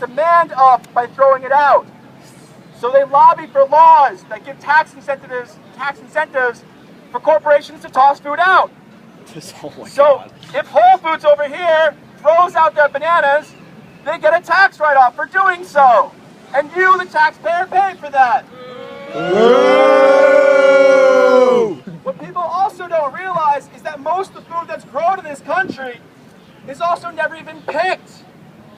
demand up by throwing it out. So they lobby for laws that give tax incentives for corporations to toss food out. So if Whole Foods over here throws out their bananas, they get a tax write-off for doing so. And you, the taxpayer, pay for that. What people also don't realize is that most of the food that's grown in this country is also never even picked.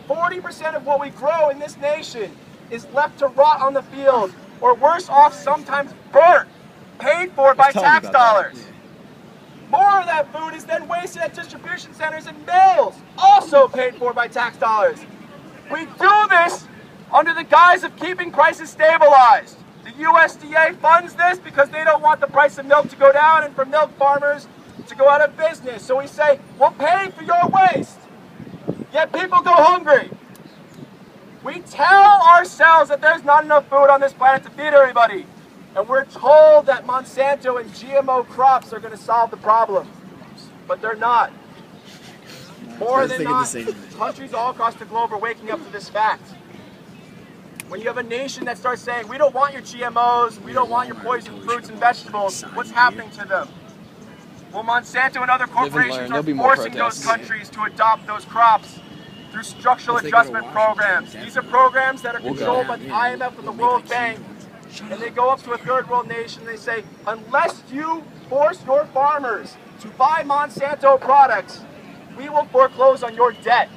40% of what we grow in this nation is left to rot on the field, or worse off, sometimes burnt, paid for by tax dollars. More of that food is then wasted at distribution centers and mills, also paid for by tax dollars. We do this under the guise of keeping prices stabilized. The USDA funds this because they don't want the price of milk to go down and for milk farmers to go out of business. So we say, we'll pay for your waste, yet people go hungry. We tell ourselves that there's not enough food on this planet to feed everybody. And we're told that Monsanto and GMO crops are going to solve the problem. But they're not. More than not, countries all across the globe are waking up to this fact. When you have a nation that starts saying, we don't want your GMOs, we don't want your poisoned fruits and vegetables, what's happening to them? Well, Monsanto and other corporations are forcing those countries to adopt those crops through structural adjustment programs. These are programs that are controlled by the IMF and the World Bank. And they go up to a third world nation and they say, unless you force your farmers to buy Monsanto products, we will foreclose on your debt.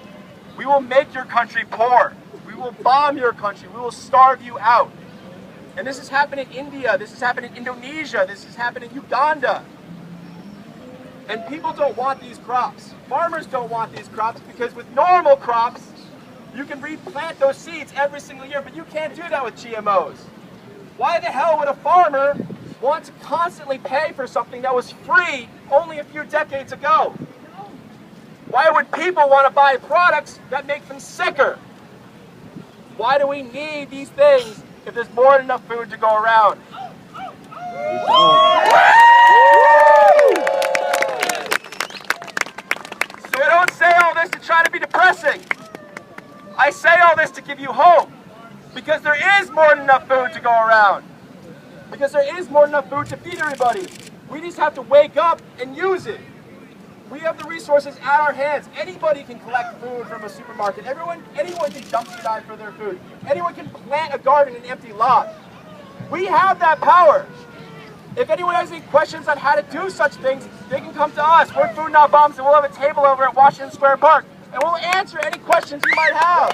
We will make your country poor. We will bomb your country. We will starve you out. And this has happened in India. This has happened in Indonesia. This has happened in Uganda. And people don't want these crops. Farmers don't want these crops because with normal crops, you can replant those seeds every single year, but you can't do that with GMOs. Why the hell would a farmer want to constantly pay for something that was free only a few decades ago? Why would people want to buy products that make them sicker? Why do we need these things if there's more than enough food to go around? So I don't say all this to try to be depressing. I say all this to give you hope. Because there is more than enough food to go around. Because there is more than enough food to feed everybody. We just have to wake up and use it. We have the resources at our hands. Anybody can collect food from a supermarket. Anyone can dumpster dive for their food. Anyone can plant a garden in an empty lot. We have that power. If anyone has any questions on how to do such things, they can come to us. We're Food Not Bombs, and we'll have a table over at Washington Square Park, and we'll answer any questions you might have.